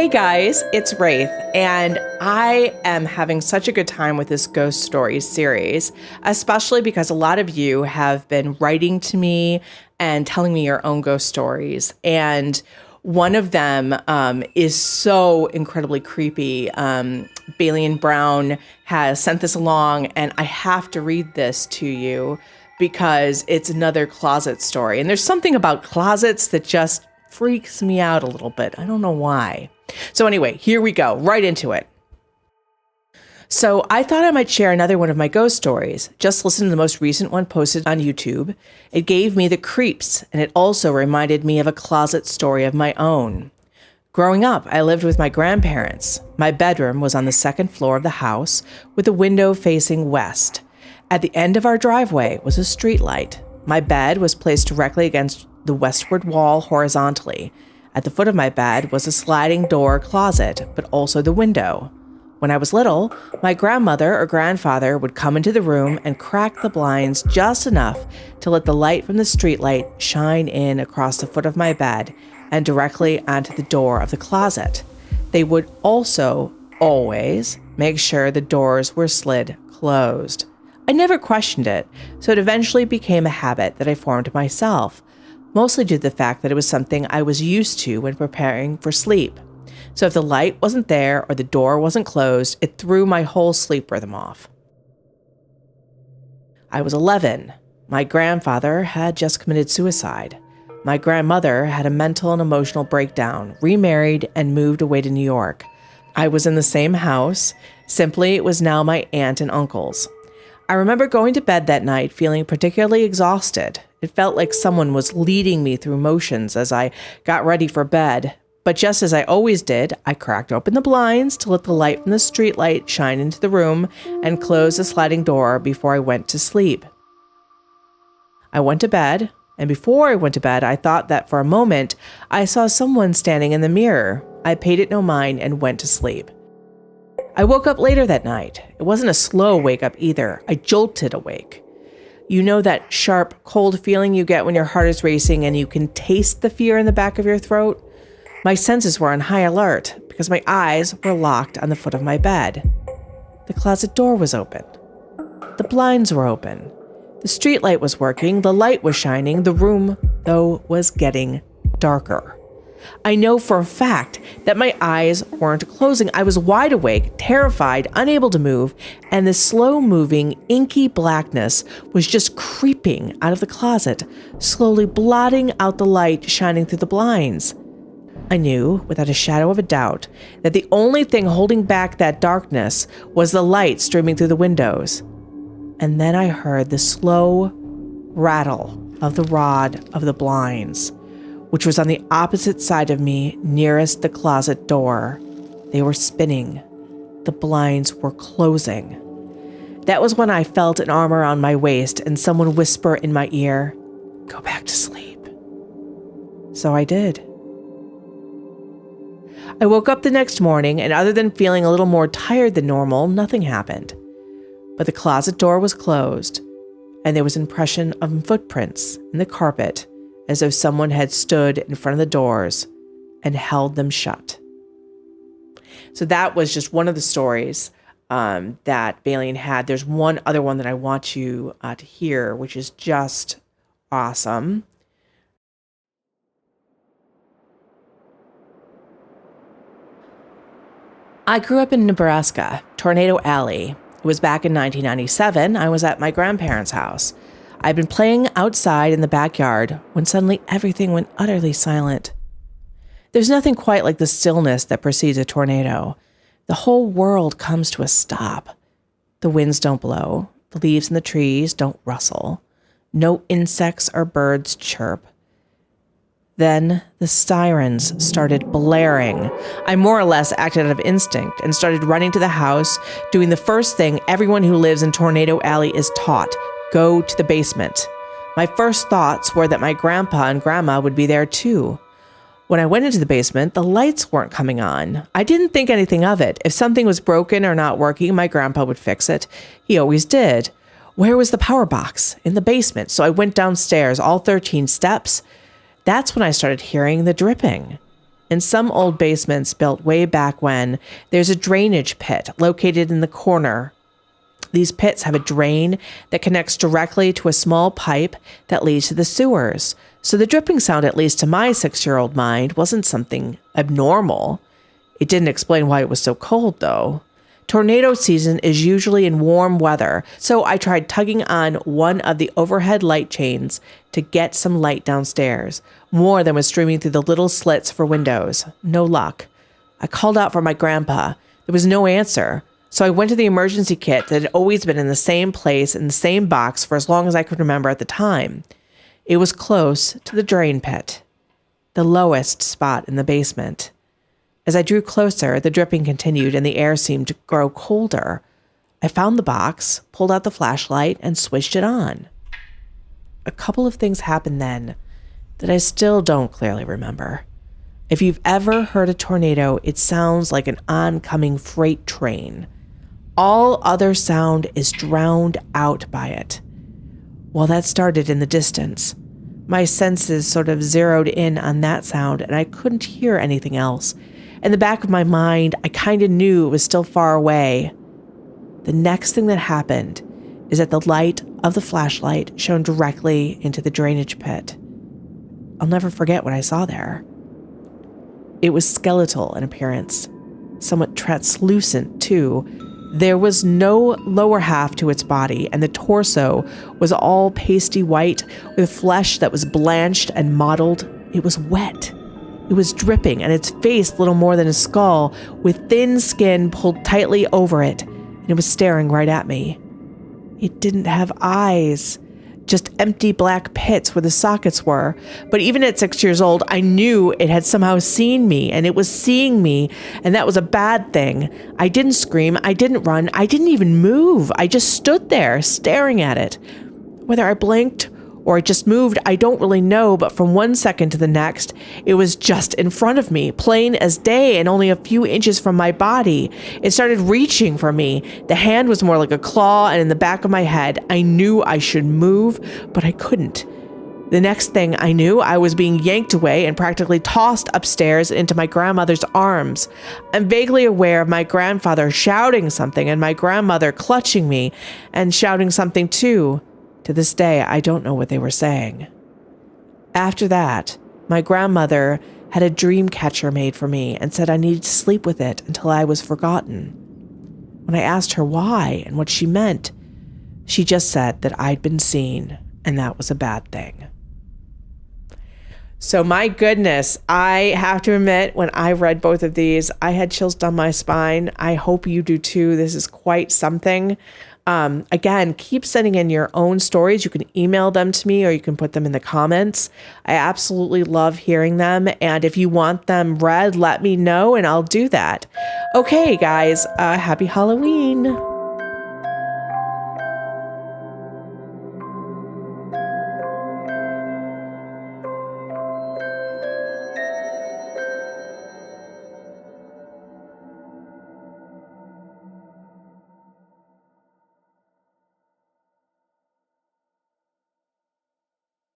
Hey guys, it's Wraith, and I am having such a good time with this ghost stories series, especially because a lot of you have been writing to me and telling me your own ghost stories. And one of them is so incredibly creepy. Baylien Brown has sent this along, and I have to read this to you because it's another closet story. And there's something about closets that just freaks me out a little bit. I don't know why. So anyway, here we go, right into it. So I thought I might share another one of my ghost stories. Just listen to the most recent one posted on YouTube. It gave me the creeps, and it also reminded me of a closet story of my own. Growing up, I lived with my grandparents. My bedroom was on the second floor of the house with a window facing west. At the end of our driveway was a street light. My bed was placed directly against the westward wall horizontally. At the foot of my bed was a sliding door closet, but also the window. When I was little, my grandmother or grandfather would come into the room and crack the blinds just enough to let the light from the streetlight shine in across the foot of my bed and directly onto the door of the closet. They would also always make sure the doors were slid closed. I never questioned it, so it eventually became a habit that I formed myself, mostly due to the fact that it was something I was used to when preparing for sleep. So if the light wasn't there or the door wasn't closed, it threw my whole sleep rhythm off. I was 11. My grandfather had just committed suicide. My grandmother had a mental and emotional breakdown, remarried, and moved away to New York. I was in the same house, simply it was now my aunt and uncle's. I remember going to bed that night feeling particularly exhausted. It felt like someone was leading me through motions as I got ready for bed. But just as I always did, I cracked open the blinds to let the light from the streetlight shine into the room and closed the sliding door before I went to sleep. I went to bed, and before I went to bed, I thought that for a moment I saw someone standing in the mirror. I paid it no mind and went to sleep. I woke up later that night. It wasn't a slow wake up either. I jolted awake. You know that sharp, cold feeling you get when your heart is racing and you can taste the fear in the back of your throat? My senses were on high alert because my eyes were locked on the foot of my bed. The closet door was open. The blinds were open. The streetlight was working. The light was shining. The room, though, was getting darker. I know for a fact that my eyes weren't closing. I was wide awake, terrified, unable to move, and the slow-moving, inky blackness was just creeping out of the closet, slowly blotting out the light shining through the blinds. I knew, without a shadow of a doubt, that the only thing holding back that darkness was the light streaming through the windows. And then I heard the slow rattle of the rod of the blinds, which was on the opposite side of me, nearest the closet door. They were spinning. The blinds were closing. That was when I felt an arm around my waist and someone whisper in my ear, "Go back to sleep." So I did. I woke up the next morning, and other than feeling a little more tired than normal, nothing happened. But the closet door was closed, and there was an impression of footprints in the carpet, as though someone had stood in front of the doors and held them shut. So that was just one of the stories that Baylien had. There's one other one that I want you to hear, which is just awesome. I grew up in Nebraska, Tornado Alley. It was back in 1997. I was at my grandparents' house. I'd been playing outside in the backyard when suddenly everything went utterly silent. There's nothing quite like the stillness that precedes a tornado. The whole world comes to a stop. The winds don't blow. The leaves in the trees don't rustle. No insects or birds chirp. Then the sirens started blaring. I more or less acted out of instinct and started running to the house, doing the first thing everyone who lives in Tornado Alley is taught: go to the basement. My first thoughts were that my grandpa and grandma would be there too. When I went into the basement, the lights weren't coming on. I didn't think anything of it. If something was broken or not working, my grandpa would fix it. He always did. Where was the power box? In the basement. So I went downstairs, all 13 steps. That's when I started hearing the dripping. In some old basements built way back when, there's a drainage pit located in the corner. These pits have a drain that connects directly to a small pipe that leads to the sewers. So the dripping sound, at least to my 6-year-old mind, wasn't something abnormal. It didn't explain why it was so cold, though. Tornado season is usually in warm weather, so I tried tugging on one of the overhead light chains to get some light downstairs, more than was streaming through the little slits for windows. No luck. I called out for my grandpa. There was no answer, so I went to the emergency kit that had always been in the same place in the same box for as long as I could remember at the time. It was close to the drain pit, the lowest spot in the basement. As I drew closer, the dripping continued and the air seemed to grow colder. I found the box, pulled out the flashlight, and switched it on. A couple of things happened then that I still don't clearly remember. If you've ever heard a tornado, it sounds like an oncoming freight train. All other sound is drowned out by it. Well, that started in the distance. My senses sort of zeroed in on that sound, and I couldn't hear anything else. In the back of my mind, I kind of knew it was still far away. The next thing that happened is that the light of the flashlight shone directly into the drainage pit. I'll never forget what I saw there. It was skeletal in appearance, somewhat translucent too. There was no lower half to its body, and the torso was all pasty white with flesh that was blanched and mottled. It was wet. It was dripping, and its face little more than a skull, with thin skin pulled tightly over it, and it was staring right at me. It didn't have eyes, just empty black pits where the sockets were. But even at 6 years old, I knew it had somehow seen me, and it was seeing me, and that was a bad thing. I didn't scream, I didn't run, I didn't even move. I just stood there, staring at it. Whether I blinked or it just moved, I don't really know, but from one second to the next, it was just in front of me, plain as day and only a few inches from my body. It started reaching for me. The hand was more like a claw, and in the back of my head, I knew I should move, but I couldn't. The next thing I knew, I was being yanked away and practically tossed upstairs into my grandmother's arms. I'm vaguely aware of my grandfather shouting something and my grandmother clutching me and shouting something too. To this day, I don't know what they were saying. After that, my grandmother had a dream catcher made for me and said I needed to sleep with it until I was forgotten. When I asked her why and what she meant, she just said that I'd been seen, and that was a bad thing. So my goodness, I have to admit, when I read both of these, I had chills down my spine. I hope you do too. This is quite something. Again, keep sending in your own stories. You can email them to me or you can put them in the comments. I absolutely love hearing them. And if you want them read, let me know and I'll do that. Okay, guys, happy Halloween.